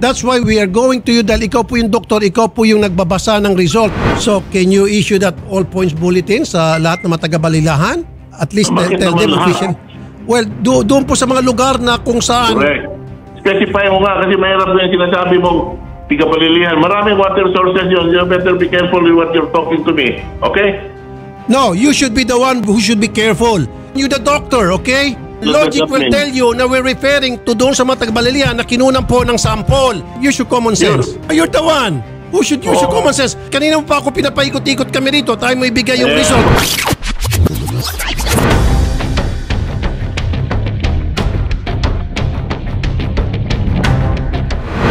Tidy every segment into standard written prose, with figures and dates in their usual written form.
That's why we are going to you dahil ikaw po yung doktor, ikaw po yung nagbabasa ng result. So, can you issue that all points bulletin sa lahat ng mga taga-Balilahan? At least tell them officially. Well, doon po sa mga lugar na kung saan... Correct. Specify mo nga kasi mahirap na yung sinasabi mo taga-Balilihan. Maraming water sources yun. You better be careful with what you're talking to me. Okay? No, you should be the one who should be careful. You the doctor, okay? Logic will tell you na we're referring to doon sa mga taga-Balilihan na kinunan po ng sample. Use your common sense. You're the one who should use your common sense. Kanina pa ako pinapaikot-ikot kami rito. Tayo mo ibigay yung result.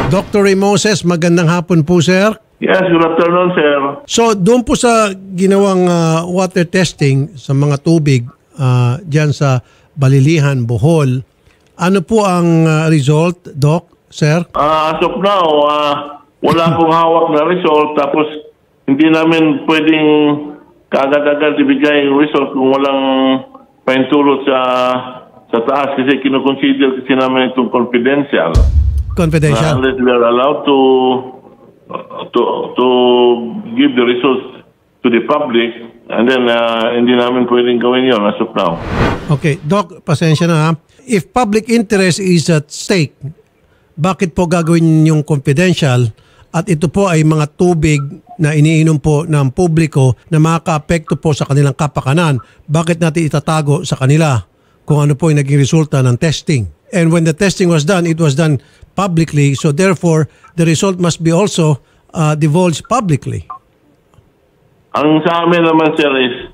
Dr. Ray Moses, magandang hapon po, sir. Yes, good afternoon, sir. So, doon po sa ginawang water testing sa mga tubig dyan sa Balilihan, Bohol, ano po ang result, Doc, sir? As of now, wala pong hawak na result. Tapos, hindi namin pwedeng kaagad-agad ibigay yung result kung walang paintulot sa taas kasi kinukonsider kasi namin itong confidential. Confidential? Unless we are allowed to give the results to the public, and then hindi namin pwedeng gawin yun as of now. Okay, Doc, pasensya na ha. If public interest is at stake, bakit po gagawin yung confidential at ito po ay mga tubig na iniinom po ng publiko na makaka-apekto po sa kanilang kapakanan? Bakit natin itatago sa kanila kung ano po yung naging resulta ng testing? And when the testing was done, it was done publicly, so therefore, the result must be also divulged publicly. Ang sa amin naman, sir, is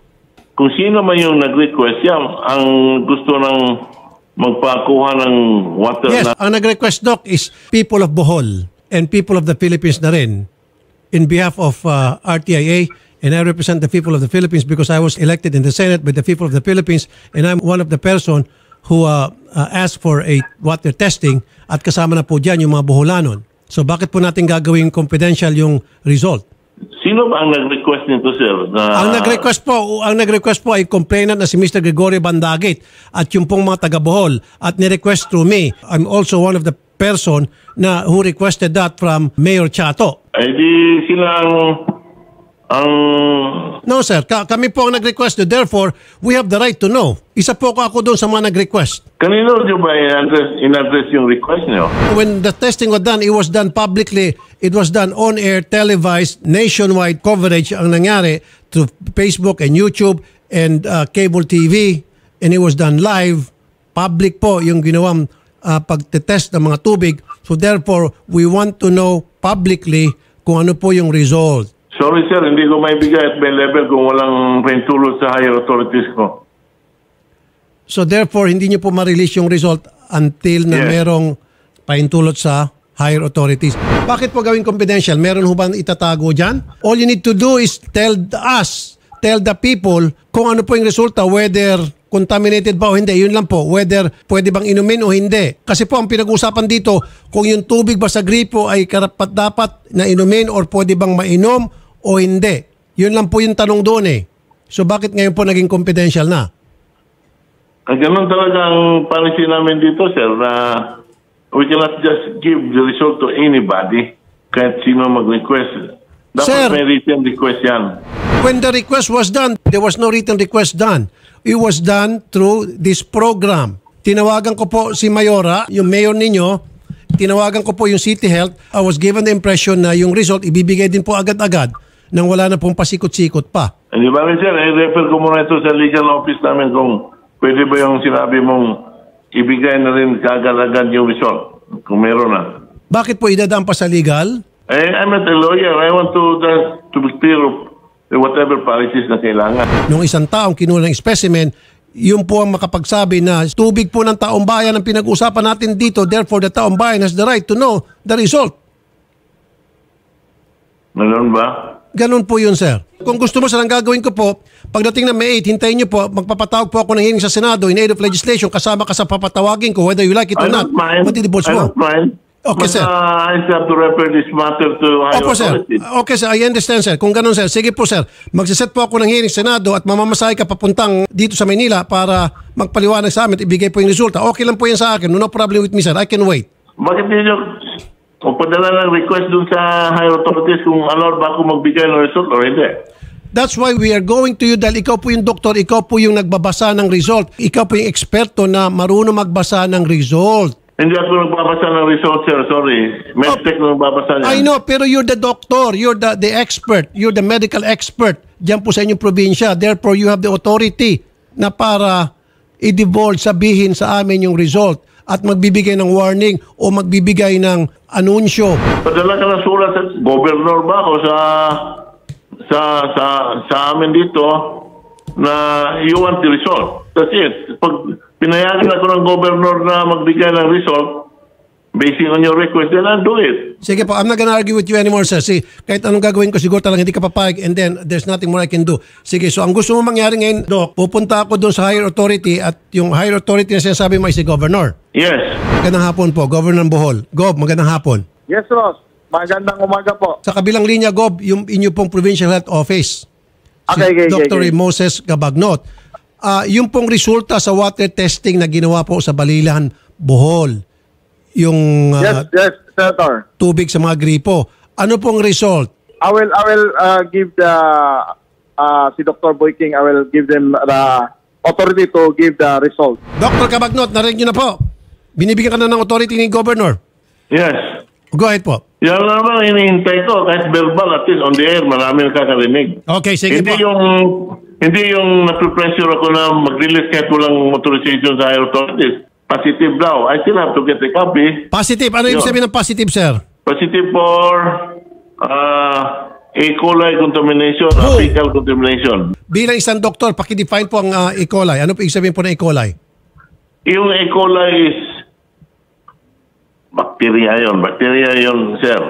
kung sino man yung nag-request, yan, ang gusto ng magpakuha ng water. Yes, ang nag-request, Doc, is people of Bohol and people of the Philippines na rin. In behalf of RTIA, and I represent the people of the Philippines because I was elected in the Senate by the people of the Philippines, and I'm one of the person who asked for a water testing at kasama na po dyan yung mga Boholanon. So bakit po natin gagawin confidential yung result? Sino ba ang nag-request nito, sir? Ang nag-request po ay complainant na si Mr. Gregorio Bandagit at yung pong mga taga-Bohol at ni-request through me. I'm also one of the person na who requested that from Mayor Chato. Ay di sila ang... No, sir. Kami po ang nag-request. Therefore, we have the right to know. Isa po ako doon sa mga nag-request. Kanino nyo ba in-address yung request nyo? When the testing was done, it was done publicly. It was done on-air, televised, nationwide coverage ang nangyari through Facebook and YouTube and cable TV. And it was done live. Public po yung ginawang pagtetest ng mga tubig. So therefore, we want to know publicly kung ano po yung result. Sorry, sir, hindi ko maibigay at may level kung walang paintulot sa higher authorities ko. So therefore, hindi nyo po ma-release yung result until na merong paintulot sa higher authorities. Bakit po gawing confidential? Meron ho ba itatago dyan? All you need to do is tell the people kung ano po yung resulta, whether contaminated ba o hindi. Yun lang po, whether pwede bang inumin o hindi. Kasi po ang pinag-usapan dito, kung yung tubig ba sa gripo ay karapat-dapat na inumin or pwede bang mainom o hindi. Yun lang po yung tanong doon eh. So bakit ngayon po naging confidential na? Ganun talaga ang policy namin dito, sir, na we cannot just give the result to anybody kahit sino mag-request. Dapat Sir, may written request yan. When the request was done, there was no written request done. It was done through this program. Tinawagan ko po si Mayora, yung mayor ninyo, tinawagan ko po yung City Health. I was given the impression na yung result ibibigay din po agad-agad nang wala na pong pasikot-sikot pa. Hindi ba rin, sir, i-refer ko muna ito sa legal office namin kung pwede ba yung sinabi mong ibigay na rin kaagad-agad yung result kung meron na. Bakit po idadaan pa sa legal? I'm not a lawyer. I want to be clear of whatever policies na kailangan. Nung isang taong kinuha ng specimen, yun po ang makapagsabi na tubig po ng taong bayan ang pinag-usapan natin dito, therefore the taong bayan has the right to know the result. Meron ba? Ganun po yun, sir. Kung gusto mo, sir, ang gagawin ko po, pagdating ng May 8, hintayin nyo po, magpapatawag po ako ng hearing sa Senado in aid of legislation, kasama ka sa papatawagin ko, whether you like it or not. Matidibulse mo. I don't mind. Okay, sir. I have to refer this matter to higher authorities. Okay, sir. I understand, sir. Kung ganun, sir. Sige po, sir. Magsiset po ako ng hearing sa Senado at mamamasahe ka papuntang dito sa Maynila para magpaliwanag sa amin at ibigay po yung resulta. Okay lang po yan sa akin. No problem with me, sir. I can wait. Bakit ninyo O padala ng request dun sa higher authorities kung allowed ba ako magbigay ng result or hindi. That's why we are going to you dahil ikaw po yung doktor, ikaw po yung nagbabasa ng result. Ikaw po yung eksperto na marunong magbasa ng result. Hindi ako nagbabasa ng result, sir. Sorry. Medtech na nagbabasa niya. I know, pero you're the doctor. You're the expert. You're the medical expert. Diyan po sa inyong probinsya. Therefore, you have the authority na para i-divulge, sabihin sa amin yung result at magbibigay ng warning o magbibigay ng anunsyo. Padala ka ng sulat sa governor ba o sa amin dito na you want the result. That's it. Pag pinayagan ako ng governor na magbigay ng result, based on your request, then I'll do it. Sige po, I'm not gonna argue with you anymore, sir. See, kahit anong gagawin ko, siguro talagang hindi ka papayag and then there's nothing more I can do. Sige, so ang gusto mo mangyari ngayon, Doc, pupunta ako doon sa higher authority at yung higher authority na sinasabi mo ay si Governor. Yes. Magandang hapon po, Governor ng Bohol. Gob, magandang hapon. Yes, Ross. Magandang umaga po. Sa kabilang linya, Gob, yung inyo pong Provincial Health Office. Okay. Dr. Moses Gabagnot. Yung pong resulta sa water testing na ginawa po sa Balilan, Bohol, yung Yes, Senator. tubig sa mga gripo. Ano pong result? I will give the si Dr. Boyking, I will give them the authority to give the result. Dr. Gabagnot, narinig nyo na po. Binibigyan ka na ng authority ni Governor. Yes. Go ahead po. Yan naman hinihintay ko. Kahit verbal, at least on the air, marami nakakarinig. Okay, sige Hindi po. hindi yung napipressure ako na mag-release kahit walang authorization sa higher authorities. Positive daw. I still have to get a copy. Positive. Ano yung sabihin ng positive, sir? Positive for E. coli contamination, Oh. fecal contamination. Bilang isang doktor, pakidefine po ang E. coli. Ano po yung sabihin po ng E. coli? Yung E. coli is bacteria yun, sir.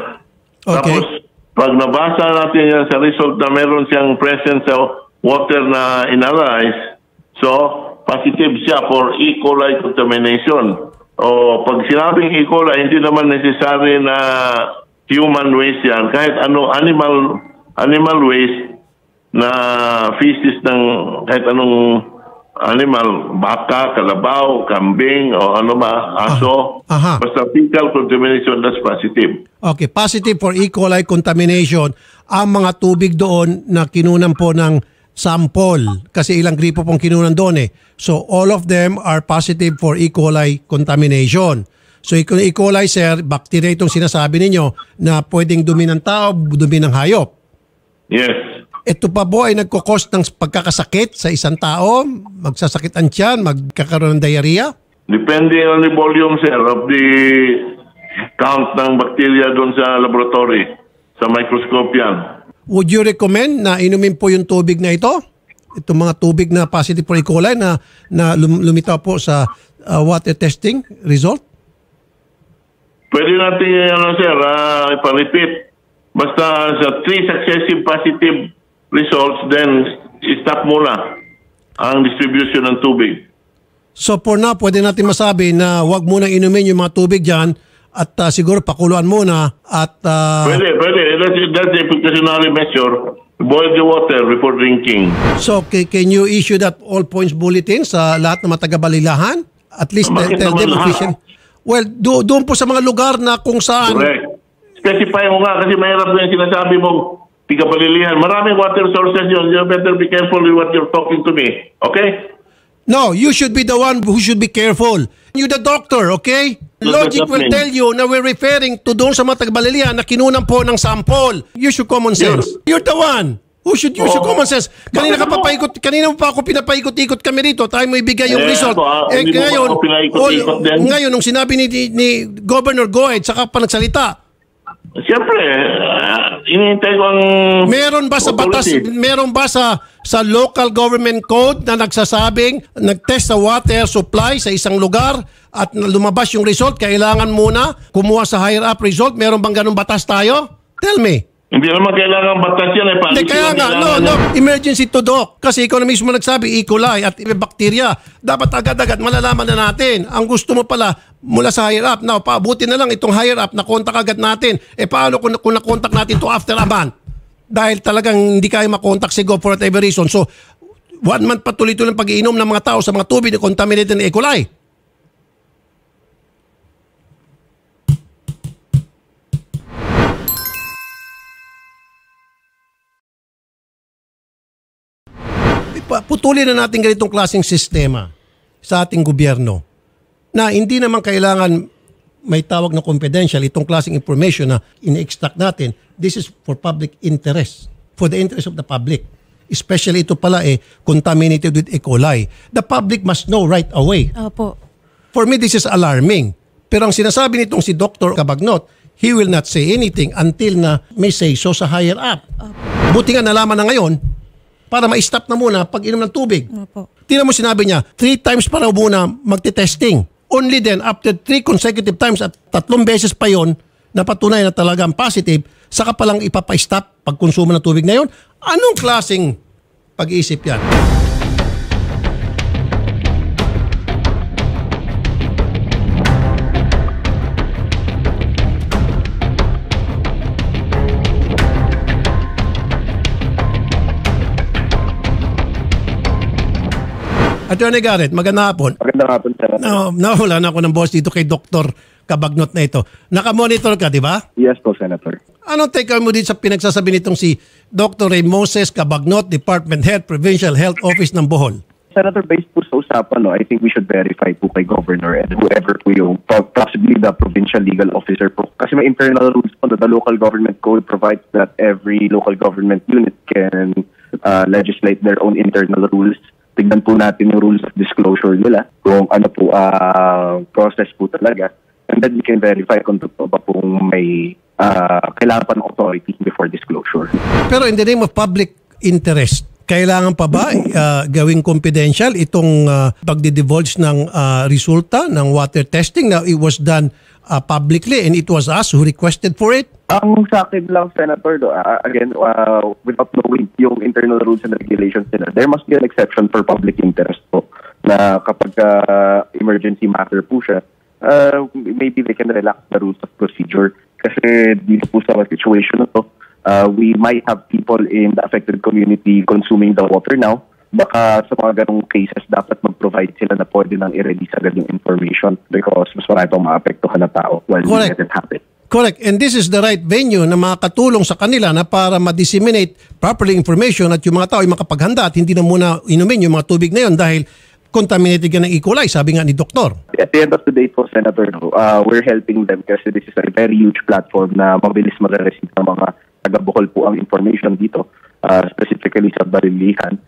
Okay. Tapos, pag nabasa natin yan sa result na meron siyang presence sa water na inanalyze, so, positive siya for E. coli contamination. O pag sinabing E. coli, hindi naman necessary na human waste yan. Kahit ano, animal waste na feces ng kahit anong animal, baka, kalabaw, kambing, o ano ba, aso. Aha. Basta fecal contamination, that's positive. Okay, positive for E. coli contamination ang mga tubig doon na kinunan po ng sample. Kasi ilang gripo pong kinunan doon eh. So all of them are positive for E. coli contamination. So E. coli, sir, bacteria itong sinasabi ninyo na pwedeng dumi ng tao, dumi ng hayop. Yes. Ito pa po ay nagkukos ng pagkakasakit sa isang tao? Magsasakit ang tiyan? Magkakaroon ng diarrhea? Depende on the volume, sir, of the count ng bacteria doon sa laboratory. Sa microscope yan. Would you recommend na inumin po yung tubig na ito? Itong mga tubig na positive for E. coli na lumitaw po sa water testing result? Pwede natin, sir, ipa-repeat. Basta sa 3 successive positive results, then stop muna ang distribution ng tubig. So for now, pwede natin masabi na wag muna inumin yung mga tubig dyan at siguro pakuluan muna at... Pwede. That's the precautionary measure. Boil the water before drinking. So can you issue that all points bulletin sa lahat ng mga taga-Balilahan? At least Bakit tell them naman lahat? officially. Well, doon po sa mga lugar na kung saan... Correct. Specify mo nga kasi mahirap na yung sinasabi mong tiga-Balilihan. Maraming water sources yun. You better be careful with what you're talking to me. Okay? No, you should be the one who should be careful. You're the doctor, okay? Logic will tell you na we're referring to doon sa mga taga-Balilihan na kinunan po ng sample. Use your common sense. You're the one who should use your common sense. Kanina mo pa ako pinapaikot-ikot kami rito. Tayo mo ibigay yung result. Hindi mo pa ako pinaikot-ikot din. Ngayon, nung sinabi ni Governor Goed, saka pa nagsalita, Siyempre, inihintay ko ang meron ba sa batas, authority. meron ba sa local government code na nagsasabing nag-test sa water supply sa isang lugar at lumabas yung result, kailangan muna kumuha sa higher up result? Meron bang ganung batas tayo? Tell me. Hindi naman kailangan batas yan. Hindi, kaya nga, no, emergency to doc. Kasi ikaw na mismo nagsabi, E. coli at bacteria. Dapat agad-agad malalaman na natin. Ang gusto mo pala mula sa higher up. Now, paabuti na lang itong higher up na contact agad natin. Paano kung na-contact natin to after a month? Dahil talagang hindi kayo makontak si Go for whatever reason. So, 1 month patuloy-tuloy ng pag-iinom ng mga tao sa mga tubig na contaminated ng E. coli. Putulin na natin ganitong klaseng sistema sa ating gobyerno na hindi naman kailangan may tawag na confidential itong klaseng information na ini-extract natin. This is for public interest, for the interest of the public. Especially ito pala contaminated with E. coli. The public must know right away. Opo. For me, this is alarming. Pero ang sinasabi nitong si Dr. Cabagnot, he will not say anything until na may say so sa higher up. Buti nga nalaman na ngayon para ma-stop na muna pag-inom ng tubig. Opo. Tingnan mo sinabi niya, 3 times pa raw muna magte-testing. Only then, after 3 consecutive times at 3 beses pa yon na patunay na talagang positive, saka palang ipapa-stop pagkonsumo ng tubig na yon. Anong klaseng pag-iisip yan? Attorney Garrett, magandang hapon. Magandang hapon, Senator. Nawala na ako ng boss dito kay Dr. Cabagnot na ito. Nakamonitor ka, di ba? Yes po, Senator. Anong take mo dito sa pinagsasabi nitong si Dr. Ray Moses Cabagnot, Department Head, Provincial Health Office ng Bohol? Senator, based po sa usapan, I think we should verify po kay Governor and whoever po yung possibly the provincial legal officer po. Kasi may internal rules po that the local government code provides that every local government unit can legislate their own internal rules. Tignan po natin yung rules of disclosure nila, kung ano po process po talaga. And then we can verify kung totoo ba pong may kailangan pa ng authority before disclosure. Pero in the name of public interest, kailangan pa ba gawing confidential itong pagdi-divulge ng resulta ng water testing na it was done publicly and it was us who requested for it? Ang sa akin lang, Senator, again, without knowing yung internal rules and regulations nila, there must be an exception for public interest po na kapag emergency matter po siya, maybe they can relax the rules of procedure. Kasi dito po sa situation na to, we might have people in the affected community consuming the water now. Baka sa mga ganong cases, dapat mag-provide sila na pwede nang i-release agad yung information because mas marami pang maapektuhan na tao while we let it happen. Correct. And this is the right venue na makakatulong sa kanila na para ma-disseminate properly information at yung mga tao ay makapaghanda at hindi na muna inumin yung mga tubig na yun dahil contaminated ka ng E. coli, sabi nga ni Doktor. At the end of the day po, Senator, we're helping them kasi this is a very huge platform na mabilis mag-receive ng mga taga-Bohol po ang information dito, specifically sa Barilihan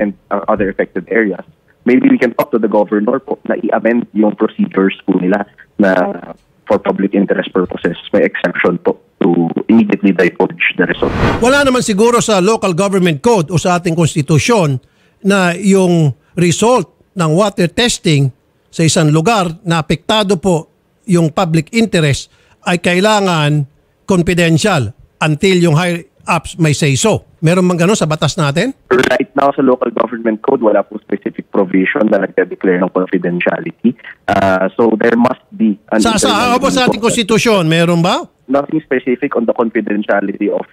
and other affected areas. Maybe we can talk to the governor po na i-amend yung procedures po nila na for public interest purposes, may exception po to immediately divulge the result. Wala naman siguro sa local government code o sa ating konstitusyon na yung result ng water testing sa isang lugar na apektado po yung public interest ay kailangan confidential until yung higher ups may say so. Meron bang ganun sa batas natin? Right now sa local government code, wala po specific provision na nagde-declare ng confidentiality. So there must be... Sa ating konstitusyon, meron ba? Nothing specific on the confidentiality of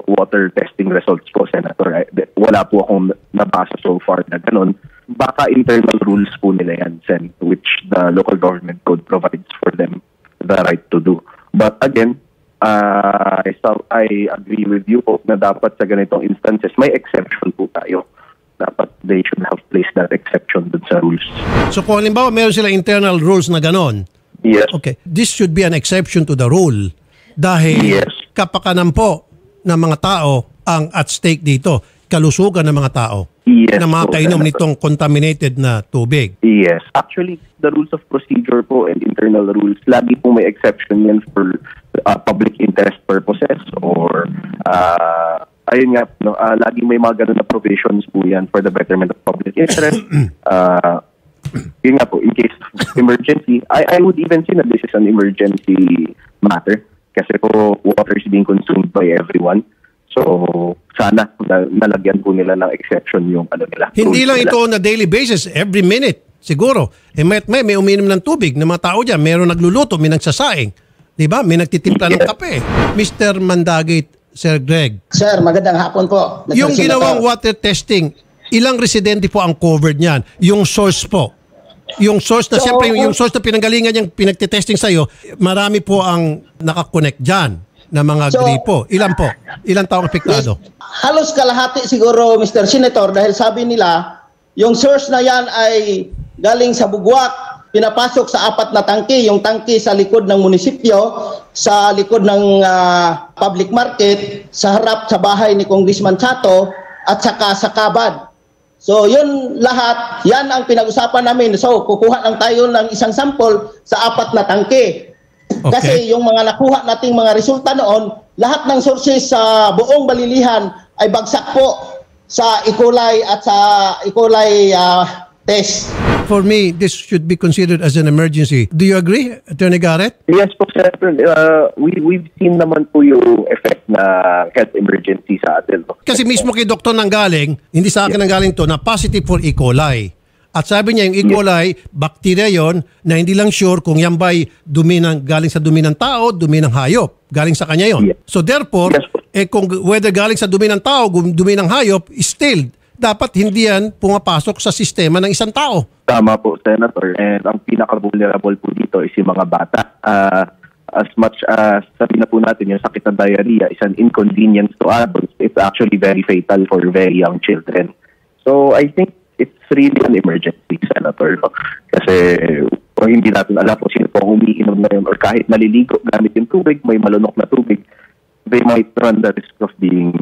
water testing results po, Senator. Wala po akong nabasa so far na ganun. Baka internal rules po nila yan, Sen, which the local government code provides for them the right to do. But again, I agree with you po na dapat sa ganitong instances, may exception po tayo. Dapat they should have placed that exception dun sa rules. So kung halimbawa meron sila internal rules na ganon, yes. Okay, this should be an exception to the rule dahil yes. kapakanan po ng mga tao ang at stake dito, kalusugan ng mga tao yes, na makakainom nitong contaminated na tubig. Yes. Actually, the rules of procedure po and internal rules, lagi po may exception yan for public interest purposes or ayun nga, lagi may mga ganun na provisions po yan for the betterment of public interest. Yun nga po, in case of emergency, I would even say that this is an emergency matter kasi po water is being consumed by everyone. So, sana nalagyan po nila ng exception yung nila. Hindi lang ito on a daily basis, every minute, siguro. May uminom ng tubig ng mga tao dyan, mayroon nagluluto, may nagsasaing. Diba? May nagtitimpla ng kape. Mr. Mandagit, Sir Greg. Sir, magandang hapon po. Yung ginawang water testing, ilang residente po ang covered niyan? Yung source po. Yung source na, siyempre, yung source na pinanggalingan niyang pinagtitesting sa'yo, marami po ang nakakonect dyan. na mga gripo. Ilan po? Ilang taong apektado? Halos kalahati siguro, Mr. Senator, dahil sabi nila, yung source na yan ay galing sa Buguak, pinapasok sa 4 na tangke, yung tangke sa likod ng munisipyo, sa likod ng public market, sa harap sa bahay ni Congressman Chato, at saka sa Kabad. So yun lahat, yan ang pinag-usapan namin. So kukuha lang tayo ng isang sample sa 4 na tangke. Okay. Kasi yung mga nakuha nating mga resulta noon, lahat ng sources sa buong Balilihan ay bagsak po sa E. coli at sa E. coli test. For me, this should be considered as an emergency. Do you agree, Attorney Garrett? Yes po, Senator. We've seen naman po yung effect na health emergency sa atin. Kasi mismo kay doktor nanggaling, hindi sa akin nanggaling to, na positive for E. coli. At sabi niya yung E. coli, bacteria yon na hindi lang sure kung yan ba'y galing sa dumi ng tao, dumi ng hayop. Galing sa kanya yon. Yes. So therefore, kung whether galing sa dumi ng tao, dumi ng hayop, still, dapat hindi yan pumapasok sa sistema ng isang tao. Tama po, Senator. And ang pinaka-vulnerable po dito is yung mga bata. As much as sabi na po natin, yung sakit ng diarrhea is an inconvenience to adults. It's actually very fatal for very young children. So I think it's really an emergency, Senator. Kasi kung hindi natin alam kung sino po umiinom na yun or kahit naliligo gamit yung tubig, may malunok na tubig, they might run the risk of being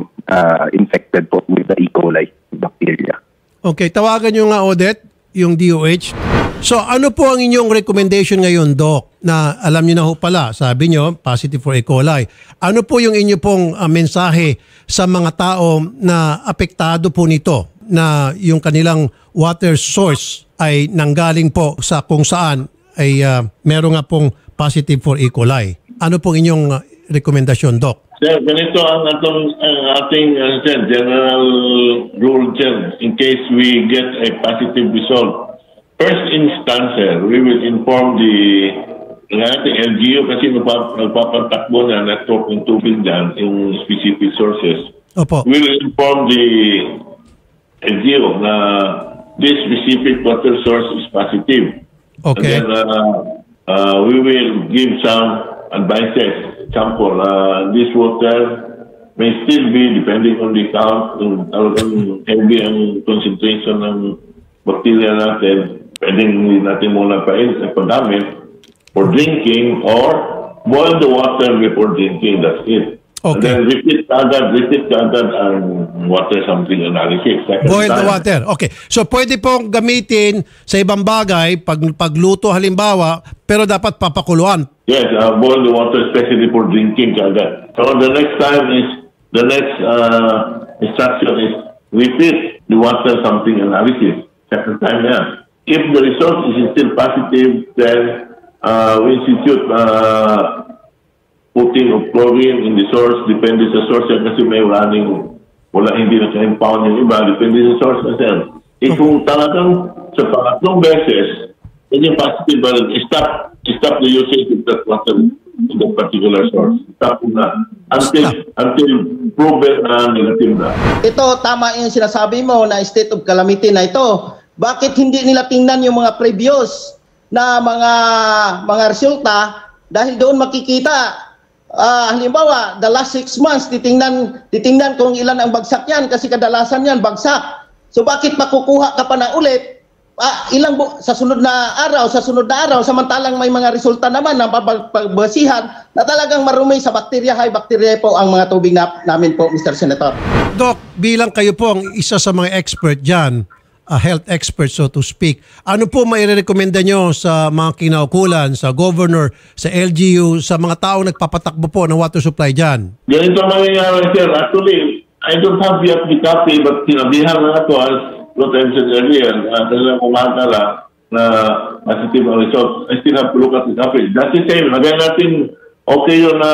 infected po with the E. coli bacteria. Okay, tawagan nyo nga, Odette, yung DOH. So ano po ang inyong recommendation ngayon, Doc? Na alam niyo na ho pala, sabi niyo, positive for E. coli. Ano po yung inyo pong mensahe sa mga tao na apektado po nito? Na yung kanilang water source ay nanggaling po sa kung saan ay meron nga pong positive for E. coli. Ano pong inyong rekomendasyon, Doc? Sir, ganito ang ating general rule dyan in case we get a positive result. First instance, sir, we will inform the ating LGU kasi nagpapatakbo na network ng tubig dyan, yung specific sources. Opo. We will inform the LGU na this specific water source is positive. Okay. And then we will give some advices. Example, this water may still be, depending on the count, kung talagang heavy ang concentration ng bacteria natin, pwedeng natin muna pagamit for drinking or boil the water before drinking. That's it. Okay. And then repeat agad ang water sampling analysis. Boil the water. Okay. So pwede pong gamitin sa ibang bagay, pagluto halimbawa, pero dapat papakuluan. Yes, boil the water especially for drinking agad. So the next instruction is repeat the water sampling analysis. Second time yan. If the result is still positive, then we institute putting of chlorine in the source, depende sa source yan kasi may running, hindi na ka-impound yung iba, depende sa source na yan. Kung talagang sa pangatlong beses, yung positive, stop the usage of that water in that particular source. Stop na. Until proven na negative na. Ito, tama yung sinasabi mo na state of calamity na ito. Bakit hindi nila tingnan yung mga previous na mga resulta dahil doon makikita halimbawa, the last 6 months, titingnan kung ilan ang bagsak yan kasi kadalasan yan bagsak. So bakit makukuha ka pa na ulit sa sunod na araw, samantalang may mga resulta naman ng pagbasihan na talagang marumi sa bacteria, high bacteria po ang mga tubig namin po, Mr. Senator. Doc, bilang kayo po ang isa sa mga expert dyan, a health expert so to speak, ano po mairekomenda nyo sa mga kinaukulan, sa governor, sa LGU, sa mga taong nagpapatakbo po ng water supply dyan? Ganito mangyayari, sir. Actually, I don't have yet the copy, but sinabihan na ako as what I said earlier, talagang umaga lang na positive ang result. I still have to look at the copy. That's the same. Lagay natin okay yun na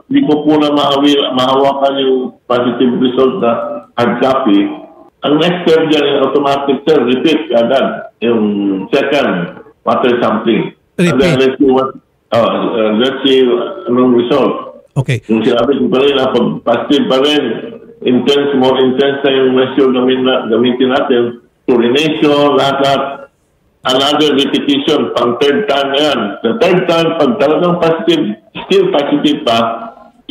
hindi ko po na mahawakan yung positive result na hard copy. Ang next step dyan yung automatic, sir, repeat agad yung second water sampling. Repeat. And then let's see anong result. Okay. Yung sinabi ko pa rin, pag positive pa rin, more intense na yung measure gamitin natin, urination, lahat. Another repetition, pang third time na yan. The third time, pag talagang positive, still positive pa,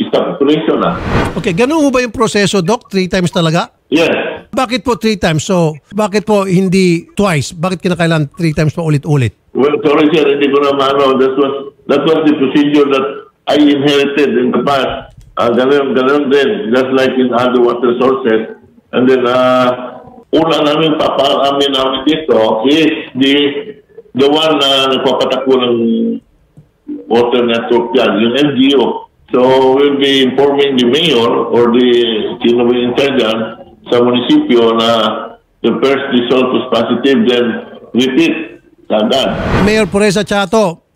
stop operation na. Okay, ganun ho ba yung proseso, Doc? 3 times talaga? Yes. Bakit po 3 times? So, bakit po hindi twice? Bakit kinakailangan 3 times pa ulit-ulit? Well, sorry sir, hindi ko na maano. That was the procedure that I inherited in the past. Ganun din, just like in other water sources. And then, una namin papaamin namin dito is the one na nagpapatakbo ng water network yan, yung LGU. So, we'll be informing the mayor or the sino ba in charge dyan sa munisipyo na the first result was positive, then repeat agad. Mayor Pureza Chato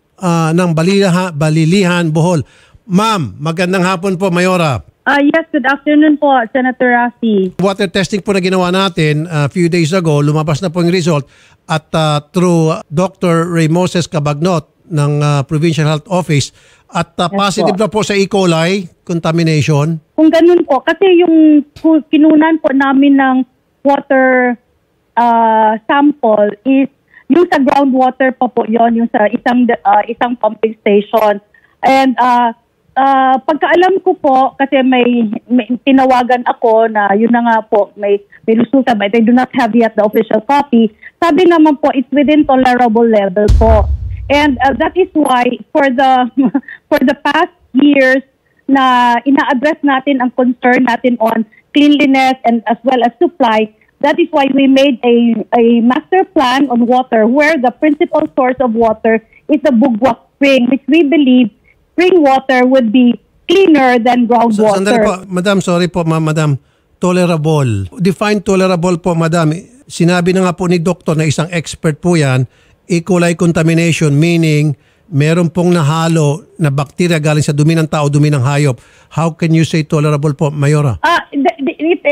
ng Balilihan, Bohol. Ma'am, magandang hapon po, Mayora. Yes, good afternoon po, Senator Rafi. Water testing po na ginawa natin a few days ago, lumabas na po yung result at through Dr. Ray Moses Cabagnot ng Provincial Health Office at positive na po sa E. coli contamination. Kung ganun po, kasi yung kinunan po namin ng water sample is yung sa groundwater pa po yon, yung sa isang pumping station. And pagkaalam ko po, kasi may tinawagan ako na yun na nga po, may resulta, but I do not have yet the official copy. Sabi naman po, it's within tolerable level po. And that is why for the past years na ina-address natin ang concern natin on cleanliness and as well as supply, that is why we made a master plan on water where the principal source of water is the Bugwak Spring, which we believe spring water would be cleaner than groundwater. Sandali po, Madam, sorry po, Madam. Tolerable. Define tolerable po, Madam. Sinabi na nga po ni Doktor na isang expert po yan, E. coli contamination, meaning meron pong nahalo na bakterya galing sa dumi ng tao, dumi ng hayop. How can you say tolerable po, Mayora?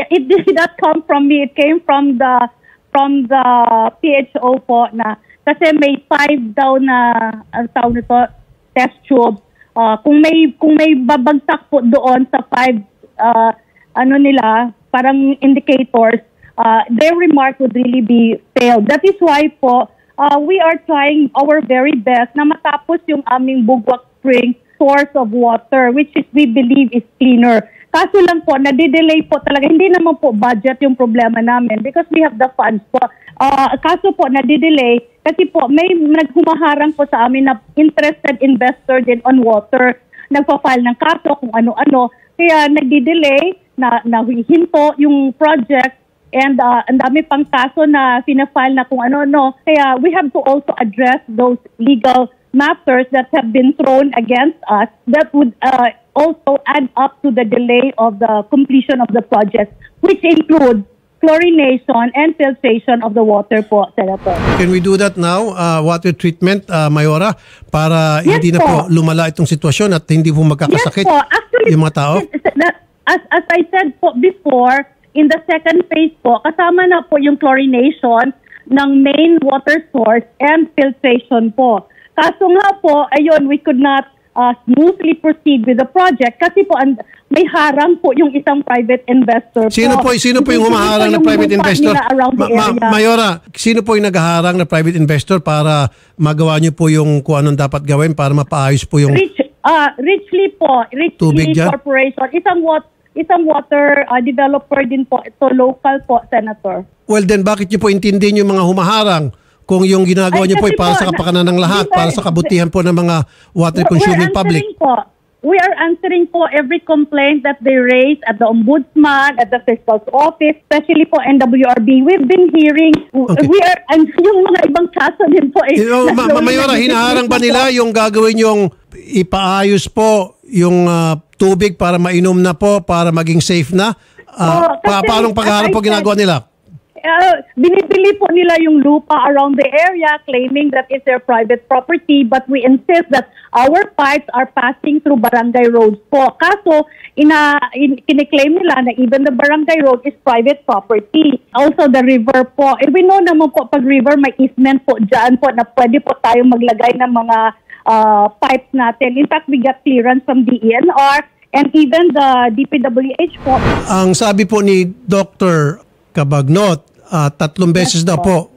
It did not come from me. It came from the PHO po na kasi may 5 daw na tawag nito test tube. Kung may babagsak po doon sa 5 parang indicators, their remark would really be failed. That is why po we are trying our very best na matapos yung aming Bugwak Spring source of water, which is we believe is cleaner. Kaso lang po, nadidelay po talaga. Hindi naman po budget yung problema namin because we have the funds po. Kaso po, nadidelay kasi po may naghumaharang po sa amin na interested investor din on water. Nagpa-file ng kaso kung ano-ano. Kaya nagdidelay, nahihinto yung project. And ang dami pang kaso na pinafile na kung ano-ano. Kaya we have to also address those legal matters that have been thrown against us that would also add up to the delay of the completion of the project, which includes chlorination and filtration of the water po, Senator. Can we do that now? Water treatment, Mayora, para Yes, hindi na po lumala itong sitwasyon at hindi po magkakasakit Yes po. Actually, yung mga tao? As I said po before, in the second phase po, kasama na po yung chlorination ng main water source and filtration po. Kaso nga po, ayun, we could not smoothly proceed with the project kasi po may harang po yung isang private investor po. Sino po yung humaharang na private investor? Mayora, sino po yung naghaharang na private investor para magawa niyo po yung kung anong dapat gawin para mapaayos po yung Richly Corporation. Isang water developer din po. Ito local po, Senator. Well then, bakit niyo po intindihin yung mga humaharang kung yung ginagawa niyo po ay para sa kapakanan ng lahat, para sa kabutihan po ng mga water consuming public? We are answering po every complaint that they raise at the Ombudsman, at the Fiscal's Office, especially po NWRB. We've been hearing, and yung mga ibang kaso din po. Mayora, hinaharang ba nila yung gagawin yung ipaayos po yung tubig para mainom na po, para maging safe na? Paanong paghaharap po ginagawa nila? Binibili po nila yung lupa around the area claiming that it's their private property, but we insist that our pipes are passing through barangay roads po. Kaso, kiniklaim nila na even the barangay road is private property. Also the river po. We know naman po pag river may easement po dyan po na pwede po tayo maglagay ng mga pipes natin. In fact, we got clearance from DENR and even the DPWH po. Ang sabi po ni Dr. Cabagnot, 3 beses daw po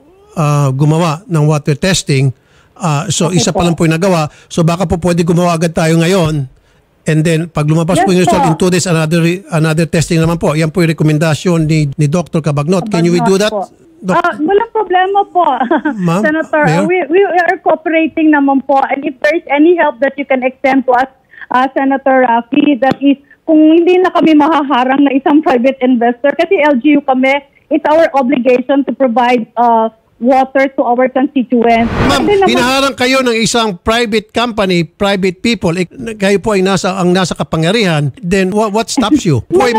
gumawa ng water testing. So isa pa lang po yung nagawa. So baka po pwede gumawa agad tayo ngayon And then, pag lumabas Yes po yung result po. in 2 days, another testing naman po. Yan po yung rekomendasyon ni Dr. Cabagnot. Can you do that? Po. Doc? Walang problema po, Ma'am, Senator. Mayor? We are cooperating naman po. And if there is any help that you can extend to us, Senator Rafi, that is, kung hindi na kami mahaharang na isang private investor, kasi LGU kami, it's our obligation to provide water to our constituents. Ma'am, Kasi naman- hinaharang kayo ng isang private company, private people, kayo po ay nasa kapangyarihan, then what stops you? Po ay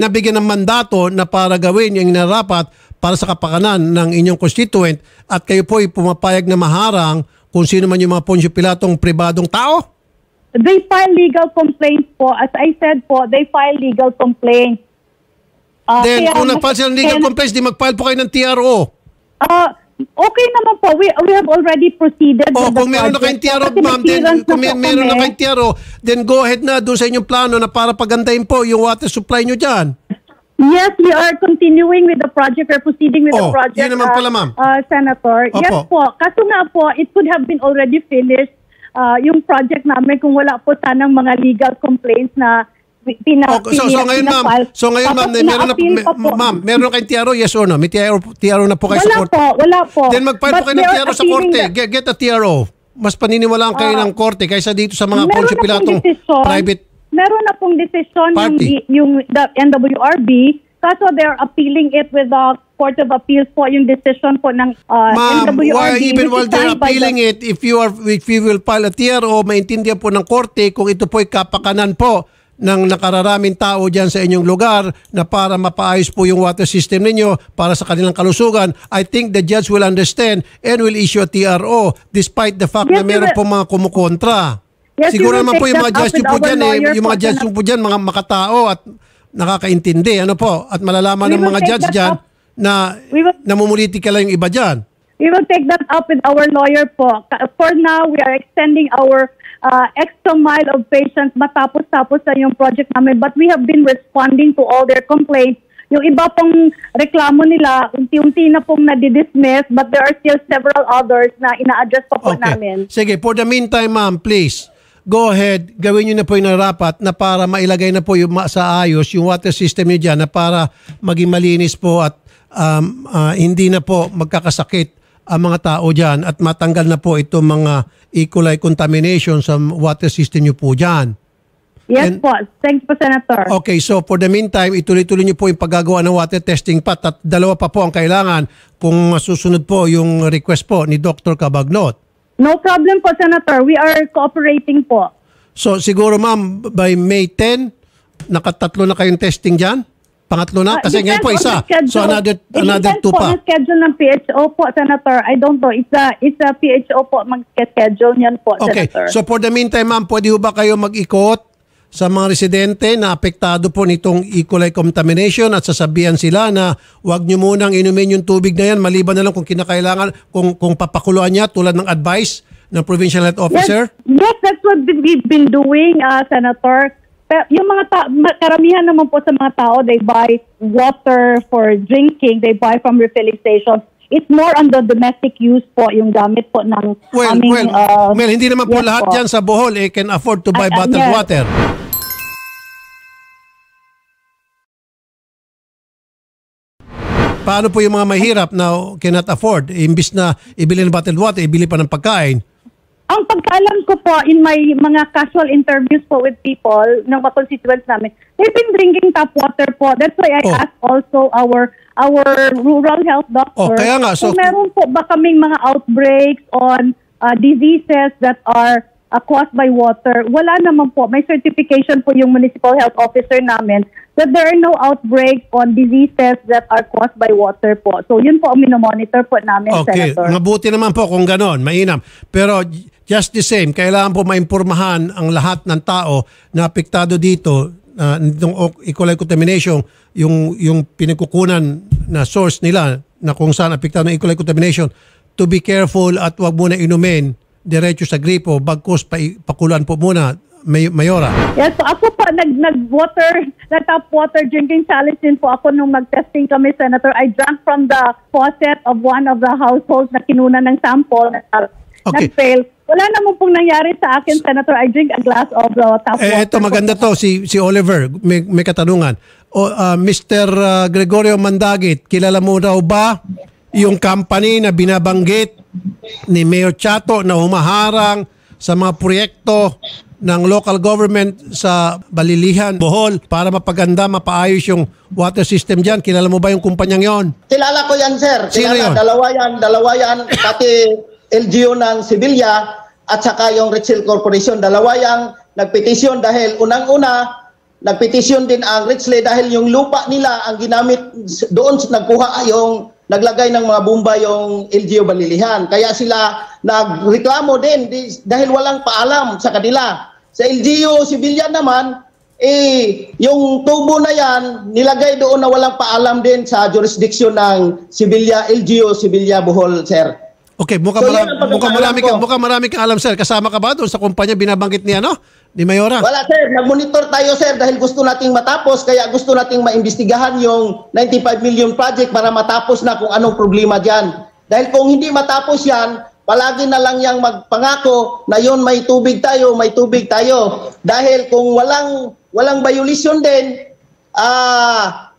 nabigyan ng mandato na para gawin yung inarapat para sa kapakanan ng inyong constituent at kayo po ay pumapayag na maharang kung sino man yung mga Poncio Pilatong pribadong tao? They file legal complaints po. As I said po, they file legal complaints. Then Kaya kung nag-file sila ng legal complaints, di mag-file po kayo ng TRO. Okay naman po. We have already proceeded with the Kung meron na kayong project. TRO, Kasi ma'am, then nag-clearance kung na po meron na kami. kayong TRO, then go ahead na doon sa inyong plano na para pagandahin po yung water supply nyo dyan. Yes, we are continuing with the project. We're proceeding with the project. Yun naman pala, ma'am. Senator. Opo. Yes po. Kaso nga po, it could have been already finished yung project namin kung wala po sanang mga legal complaints na So ngayon ma'am, meron na kayong TRO, yes or no? May TRO na po kayo sa korte. Wala po. Then mag-file po kayo ng TRO sa korte. Get a TRO. Mas paniniwalaan kayo ng korte kaysa dito sa mga Poncio Pilatong private. Meron na pong desisyon Party. yung the NWRB, kaso they're appealing it with the Court of Appeals po, yung decision po ng Ma'am, NWRB. even while which is they're signed by appealing it, if you will file a TRO, maintindihan po ng korte kung ito po ay kapakanan po ng nakararaming tao dyan sa inyong lugar na para mapaayos po yung water system ninyo para sa kanilang kalusugan, I think the judge will understand and will issue a TRO despite the fact na meron po mga kumukontra. Yes, Siguro we will naman po take yung mga that up judge with po our dyan, lawyer yung po, mga judge po dyan, mga makatao at nakakaintindi. Ano po? At malalaman We ng will mga take judge that dyan up. na namumulitika lang yung iba dyan. We will take that up with our lawyer po. For now, we are extending our extra mile of patience matapos-tapos na yung project namin. But we have been responding to all their complaints. Yung iba pong reklamo nila, unti-unti na pong nadidismiss, but there are still several others na ina-address pa po namin. Sige, for the meantime, ma'am, please, go ahead, gawin nyo na po yung narapat na para mailagay na po yung sa ayos yung water system nyo dyan na para maging malinis po at hindi na po magkakasakit ang mga tao dyan at matanggal na po itong mga E. coli contamination sa water system nyo po dyan. Yes po. Thanks po, Senator. Okay, so for the meantime, ituloy-tuloy nyo po yung paggagawa ng water testing pat at dalawa pa po ang kailangan kung masusunod po yung request po ni Dr. Cabagnot. No problem po, Senator. We are cooperating po. So siguro ma'am, by May 10, nakatatlo na kayong testing dyan? Pangatlo na? Kasi ngayon po isa. So another two pa. Depends po schedule ng PHO po, Senator. I don't know. It's a PHO po mag-schedule niyan po, Okay, Senator. so for the meantime ma'am, pwede ho ba kayo mag-ikot sa mga residente na apektado po nitong E. coli contamination at sasabihan sila na huwag nyo munang inumin yung tubig na yan maliban na lang kung kinakailangan, kung papakuluan niya tulad ng advice ng Provincial Health Officer? Yes, that's what we've been doing, Senator. Pero yung mga karamihan naman po sa mga tao, they buy water for drinking, they buy from refilling stations. It's more on the domestic use po, yung gamit po ng aming... Well, hindi naman po yes lahat po. dyan sa Bohol can afford to buy bottled yes. water. Paano po yung mga mahirap na cannot afford? Imbis na ibili ng bottled water, ibili pa ng pagkain. Ang pagkaalam ko po in my mga casual interviews po with people ng mga constituents namin, they've been drinking tap water po. That's why I asked also our rural health doctor. Kaya nga, so, kung meron po ba kaming mga outbreaks on diseases that are caused by water. Wala naman po. May certification po yung municipal health officer namin that there are no outbreaks on diseases that are caused by water po. So yun po ang minomonitor po namin, okay, Senator. mabuti naman po kung ganon, mainam. Pero just the same, kailangan po maimpurmahan ang lahat ng tao na apektado dito ng E. coli contamination, yung pinagkukunan na source nila na kung saan apektado ng E. coli contamination, to be careful at wag muna inumin diretso sa gripo, bagkus pakuluan po muna, Mayora. Yes, so ako po nag-tap water drinking challenge din po ako nung mag-testing kami, Senator. I drank from the faucet of one of the households na kinunan ng sample. Okay. nag-fail. Wala naman pong nangyari sa akin, Senator. I drink a glass of tap water. Ito maganda to, si Oliver, may katanungan. Mr. Gregorio Mandagit, kilala mo raw ba yung company na binabanggit ni Mayor Chato na humaharang sa mga proyekto ng local government sa Balilihan, Bohol, para mapaganda, mapaayos yung water system dyan? Kilala mo ba yung kumpanyang yon? Kilala ko yan, sir. Sino yun? Dalawa yan, pati LGU ng Sevilla at saka yung Richel Corporation. Dalawa yang nagpetisyon dahil unang-una, nagpetisyon din ang Richel dahil yung lupa nila ang ginamit doon, nagkuha yung naglagay ng mga bomba yung LGU Balilihan. Kaya sila nagreklamo din dahil walang paalam sa kanila. Sa LGU Sevilla naman, yung tubo na yan, nilagay doon na walang paalam din sa jurisdiction ng Sevilla, LGU Sevilla Bohol, sir. Okay, mukhang marami kang alam, sir. Kasama ka ba doon sa kumpanya binabanggit ni Mayora? Wala, sir. Nag-monitor tayo, sir, dahil gusto nating matapos, kaya gusto nating maimbestigahan yung 95 million project para matapos na kung anong problema dyan. Dahil kung hindi matapos yan, palagi na lang yang magpangako na yun may tubig tayo. Dahil kung walang violation din,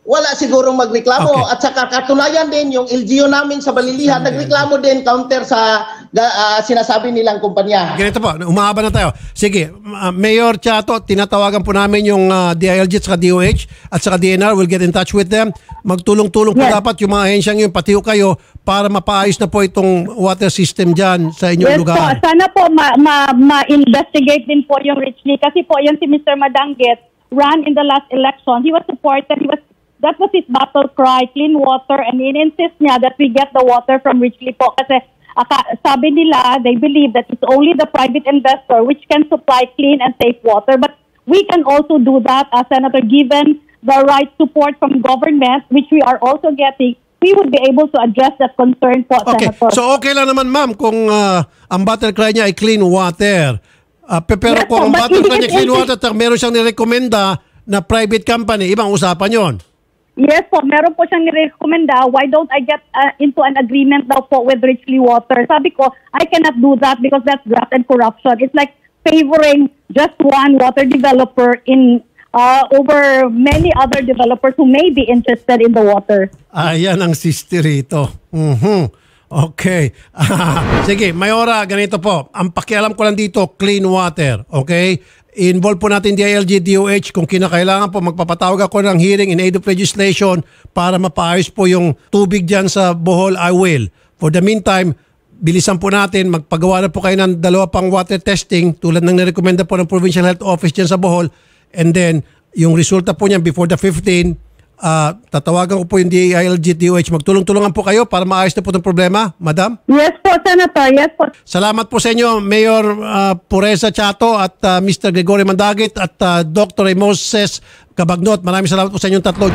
wala sigurong magreklamo. Okay. At saka katunayan din yung LGU namin sa Balilihan, nagreklamo din counter sa sinasabi nilang kumpanya. Ganito po, umahaba na tayo. Sige, Mayor Chato, tinatawagan po namin yung DILG at saka DOH at saka DNR. We'll get in touch with them. Magtulong-tulong po dapat yung mga ahensyang yun, pati kayo, para mapaayos na po itong water system dyan sa inyong lugar. Yes po, sana po ma-investigate din po yung Richley. Kasi po, yan si Mr. Madangit ran in the last election. He was supported, that was his battle cry, clean water, and in-insist niya that we get the water from Richley po. Kasi sabi nila, they believe that it's only the private investor which can supply clean and safe water. But we can also do that, Senator, given the right support from government, which we are also getting. We would be able to address that concern po, Okay, Senator. so okay lang naman, ma'am, kung ang battle cry niya ay clean water. Pero Yes, kung ang but battle cry hindi niya clean water, meron siyang nirekomenda na private company, ibang usapan yon. Yes po, meron po siyang nirekomenda. Why don't I get into an agreement daw po with Richley Water? Sabi ko, I cannot do that because that's graft and corruption. It's like favoring just one water developer in over many other developers who may be interested in the water. Ayan ang sister rito. Okay. Sige, Mayora, ganito po. Ang pakialam ko lang dito, clean water. Okay? Involve po natin DILG, DOH. Kung kinakailangan po, magpapatawag ako ng hearing in aid of legislation para mapaayos po yung tubig dyan sa Bohol. I will. For the meantime, bilisan po natin, magpagawa na po kayo ng 2 pang water testing tulad ng nirekomenda po ng Provincial Health Office dyan sa Bohol. And then, yung resulta po niyan before the 15, tatawagan ko po yung DILG, DOH. Magtulong-tulungan po kayo para maayos na po itong problema, Madam? Yes po, Senator. Yes po. Salamat po sa inyo, Mayor Pureza Chato at Mr. Gregorio Mandagit at Dr. Moses Cabagnot. Maraming salamat po sa inyong tatlo.